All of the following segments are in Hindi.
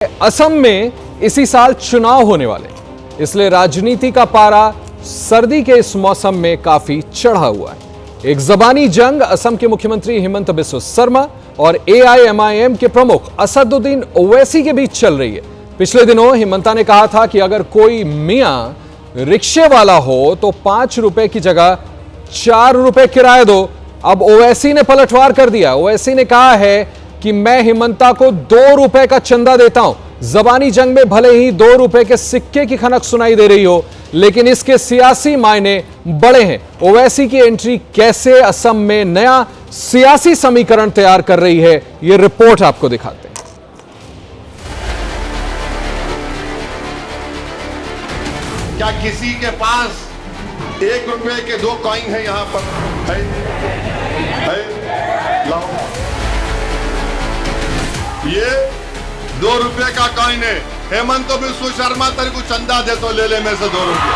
असम में इसी साल चुनाव होने वाले, इसलिए राजनीति का पारा सर्दी के इस मौसम में काफी चढ़ा हुआ है। एक जबानी जंग असम के मुख्यमंत्री हिमंत बिस्वा शर्मा और एआईएमआईएम के प्रमुख असदुद्दीन ओवैसी के बीच चल रही है। पिछले दिनों हिमंता ने कहा था कि अगर कोई मियां रिक्शे वाला हो तो 5 रुपए की जगह 4 रुपए किराया दो। अब ओवैसी ने पलटवार कर दिया। ओवैसी ने कहा है कि मैं हिमंता को 2 रुपए का चंदा देता हूं। जबानी जंग में भले ही 2 रुपए के सिक्के की खनक सुनाई दे रही हो, लेकिन इसके सियासी मायने बड़े हैं। ओवैसी की एंट्री कैसे असम में नया सियासी समीकरण तैयार कर रही है, यह रिपोर्ट आपको दिखाते हैं। क्या किसी के पास 1 रुपए के 2 कॉइन है? यहां पर है? लाओ, ये 2 रुपए का कॉइन है। हेमंत बिस्वा शर्मा तेरे को चंदा दे तो ले ले में से 2 रुपए।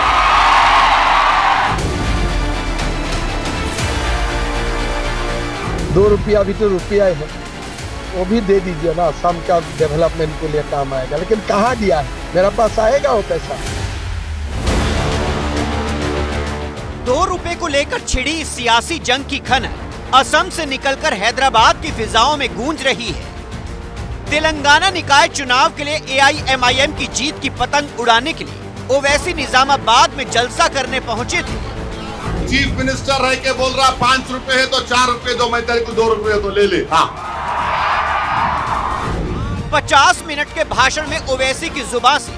₹2 भी तो रुपया है, वो भी दे दीजिए ना। असम का डेवलपमेंट के लिए काम आएगा, लेकिन कहाँ दिया है? मेरा पास आएगा वो पैसा? 2 रुपए को लेकर छिड़ी इस सियासी जंग की खनक असम से निकलकर हैदराबाद की फिजाओं में गूंज रही है। तेलंगाना निकाय चुनाव के लिए एआईएमआईएम की जीत की पतंग उड़ाने के लिए ओवैसी निजामाबाद में जलसा करने पहुंचे थे। चीफ मिनिस्टर रह के बोल रहा 5 रुपए है तो 4 रुपए दो, मैं तेरे को 2 रुपए तो ले ले। हाँ, 50 मिनट के भाषण में ओवैसी की जुबान से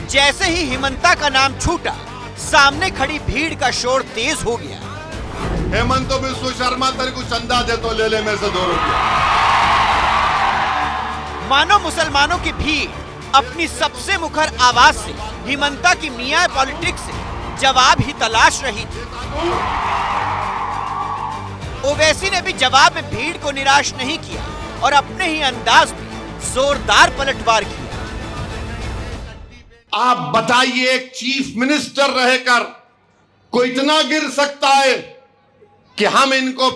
जैसे ही हिमंता का नाम छूटा, सामने खड़ी भीड़ का शोर तेज हो गया। हेमंत बिस्वा शर्मा तेरे को चंदा दे तो ले ले में से 2 रुपए। मानो मुसलमानों की भीड़ अपनी सबसे मुखर आवाज से हिमंता की मियां पॉलिटिक्स से जवाब ही तलाश रही थी। ओवैसी ने भी जवाब में भीड़ को निराश नहीं किया और अपने ही अंदाज में जोरदार पलटवार किया। आप बताइए, एक चीफ मिनिस्टर रहकर कोई इतना गिर सकता है कि हम इनको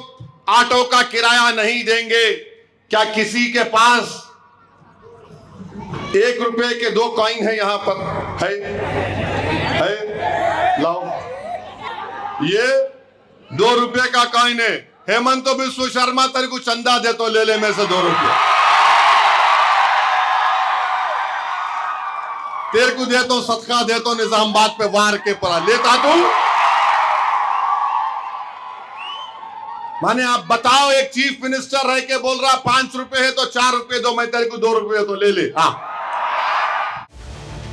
ऑटो का किराया नहीं देंगे? क्या किसी के पास 1 रुपए के 2 कॉइन है? यहां पर है? लाओ, ये 2 रुपए का कॉइन है। हेमंत बिस्वा शर्मा तेरे को चंदा दे तो ले ले में से 2 रुपए। तेरे को दे तो सदका दे तो निजामाबाद पे वार के पड़ा लेता तू। माने आप बताओ, एक चीफ मिनिस्टर रह के बोल रहा 5 रुपए है तो 4 रुपए दो, मैं तेरे को 2 रुपए तो ले ले। हाँ,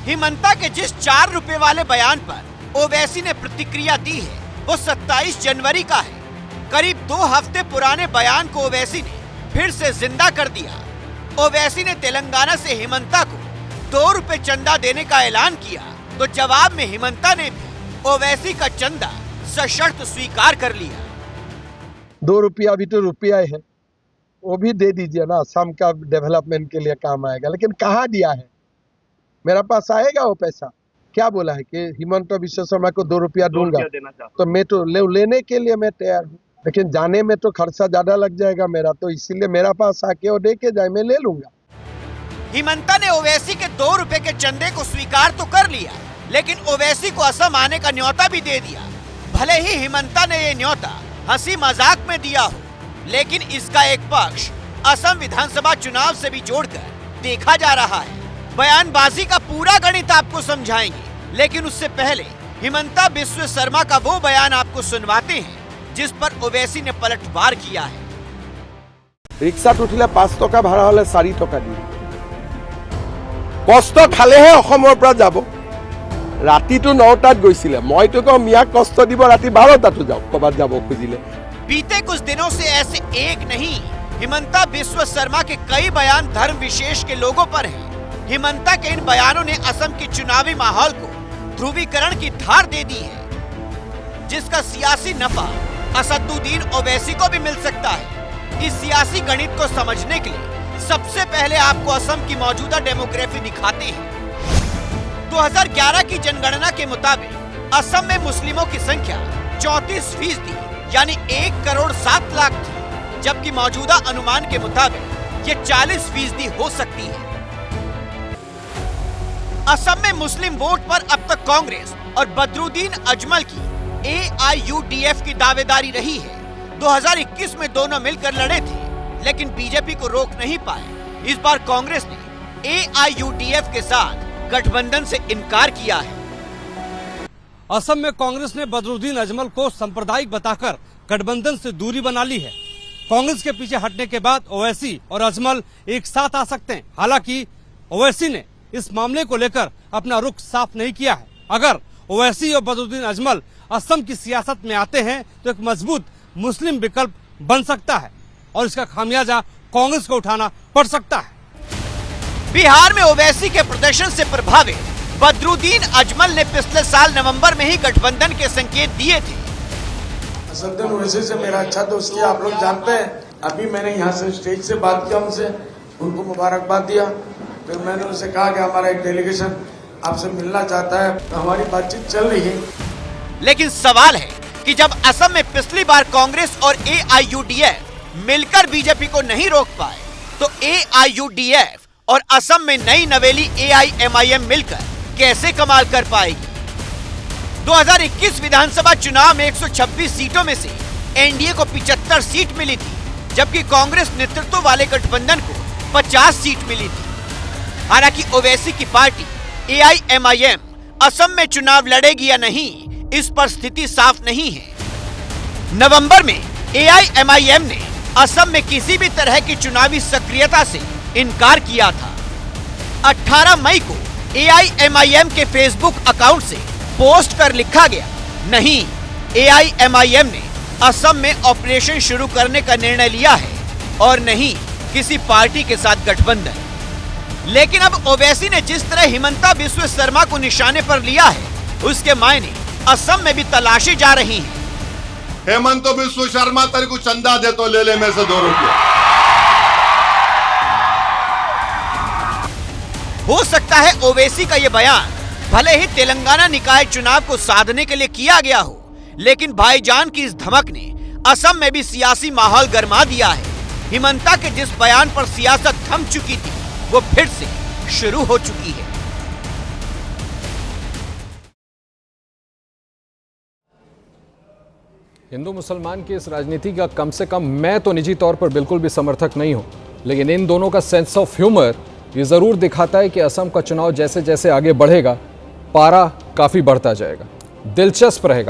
हिमंता के जिस 4 रुपए वाले बयान पर ओवैसी ने प्रतिक्रिया दी है, वो 27 जनवरी का है। करीब 2 हफ्ते पुराने बयान को ओवैसी ने फिर से जिंदा कर दिया। ओवैसी ने तेलंगाना से हिमंता को 2 रुपए चंदा देने का ऐलान किया, तो जवाब में हिमंता ने भी ओवैसी का चंदा सशर्त स्वीकार कर लिया। ₹2 भी तो रुपया है, वो भी दे दीजिए ना। असम का डेवलपमेंट के लिए काम आएगा, लेकिन कहाँ दिया है? मेरा पास आएगा वो पैसा? क्या बोला है कि हिमंत बिस्वा शर्मा को 2 रुपया दूंगा, तो मैं तो लेने के लिए मैं तैयार हूँ, लेकिन जाने में तो खर्चा ज्यादा लग जाएगा मेरा, तो इसीलिए मेरा पास आके वो दे के जाए, मैं ले लूंगा। हिमंता ने ओवैसी के 2 रुपए के चंदे को स्वीकार तो कर लिया, लेकिन ओवैसी को असम आने का न्योता भी दे दिया। भले ही हिमंता ने ये न्योता हंसी मजाक में दिया हो, लेकिन इसका एक पक्ष असम विधानसभा चुनाव से भी जोड़कर देखा जा रहा है। बयानबाजी का पूरा गणित आपको समझाएंगे, लेकिन उससे पहले हिमंता बिस्वा शर्मा का वो बयान आपको सुनवाते हैं जिस पर ओवैसी ने पलटवार किया है। रिक्शात उठिले 5 टका भाड़ा हले 4 टका दिए। कष्ट खालेहे অসমৰ পৰা যাব। ৰাতিটো 9টাত গৈছিলে, মইতো কওঁ মিয়াক কষ্ট দিব, ৰাতি 12টাতো যাওক কবাত যাব খুজিলে। बीते कुछ दिनों से ऐसे एक नहीं, हिमंता बिस्वा शर्मा के कई बयान धर्म विशेष के लोगों पर हैं। हिमंता के इन बयानों ने असम के चुनावी माहौल को ध्रुवीकरण की धार दे दी है, जिसका सियासी नफा असदुद्दीन ओवैसी को भी मिल सकता है। इस सियासी गणित को समझने के लिए सबसे पहले आपको असम की मौजूदा डेमोग्राफी दिखाते हैं। 2011 की जनगणना के मुताबिक असम में मुस्लिमों की संख्या 34% यानी 1 करोड़ 7 लाख थी, जबकि मौजूदा अनुमान के मुताबिक ये 40% हो सकती है। असम में मुस्लिम वोट पर अब तक कांग्रेस और बदरुद्दीन अजमल की AIUDF की दावेदारी रही है। 2021 में दोनों मिलकर लड़े थे, लेकिन बीजेपी को रोक नहीं पाए। इस बार कांग्रेस ने AIUDF के साथ गठबंधन से इनकार किया है। असम में कांग्रेस ने बदरुद्दीन अजमल को सांप्रदायिक बताकर गठबंधन से दूरी बना ली है। कांग्रेस के पीछे हटने के बाद ओवैसी और अजमल एक साथ आ सकते हैं। हालांकि ओवैसी ने इस मामले को लेकर अपना रुख साफ नहीं किया है। अगर ओवैसी और बदरुद्दीन अजमल असम की सियासत में आते हैं तो एक मजबूत मुस्लिम विकल्प बन सकता है और इसका खामियाजा कांग्रेस को उठाना पड़ सकता है। बिहार में ओवैसी के प्रदर्शन से प्रभावित बदरुद्दीन अजमल ने पिछले साल नवंबर में ही गठबंधन के संकेत दिए थे। असदुद्दीन ओवैसी से मेरा अच्छा दोस्ती आप लोग जानते हैं। अभी मैंने यहाँ से स्टेज से बात किया उनसे, उनको मुबारकबाद दिया। फिर मैंने उनसे कहा कि हमारा एक डेलीगेशन आपसे मिलना चाहता है, हमारी बातचीत चल रही है। लेकिन सवाल है कि जब असम में पिछली बार कांग्रेस और AIUDF मिलकर बीजेपी को नहीं रोक पाए, तो AIUDF और असम में नई नवेली AIMIM मिलकर कैसे कमाल कर पाएगी? 2021 विधानसभा चुनाव में 126 सीटों में से एनडीए को 75 सीट मिली थी, जबकि कांग्रेस नेतृत्व वाले गठबंधन को 50 सीट मिली थी। हालांकि ओवैसी की पार्टी AIMIM असम में चुनाव लड़ेगी या नहीं, इस पर स्थिति साफ नहीं है। नवंबर में AIMIM ने असम में किसी भी तरह की चुनावी सक्रियता से इनकार किया था। 18 मई को AIMIM के फेसबुक अकाउंट से पोस्ट कर लिखा गया, नहीं, AIMIM ने असम में ऑपरेशन शुरू करने का निर्णय लिया है और नहीं किसी पार्टी के साथ गठबंधन। लेकिन अब ओवैसी ने जिस तरह हिमंता बिस्वा शर्मा को निशाने पर लिया है, उसके मायने असम में भी तलाशी जा रही है। हेमंत बिस्वा शर्मा तेरे को चंदा दे तो ले ले में से 2 रुपये। हो सकता है ओवैसी का ये बयान भले ही तेलंगाना निकाय चुनाव को साधने के लिए किया गया हो, लेकिन भाईजान की इस धमक ने असम में भी सियासी माहौल गरमा दिया है। हिमंता के जिस बयान पर सियासत थम चुकी थी, वो फिर से शुरू हो चुकी है। हिंदू मुसलमान की इस राजनीति का कम से कम मैं तो निजी तौर पर बिल्कुल भी समर्थक नहीं हूं, लेकिन इन दोनों का सेंस ऑफ ह्यूमर ये जरूर दिखाता है कि असम का चुनाव जैसे जैसे आगे बढ़ेगा, पारा काफी बढ़ता जाएगा। दिलचस्प रहेगा।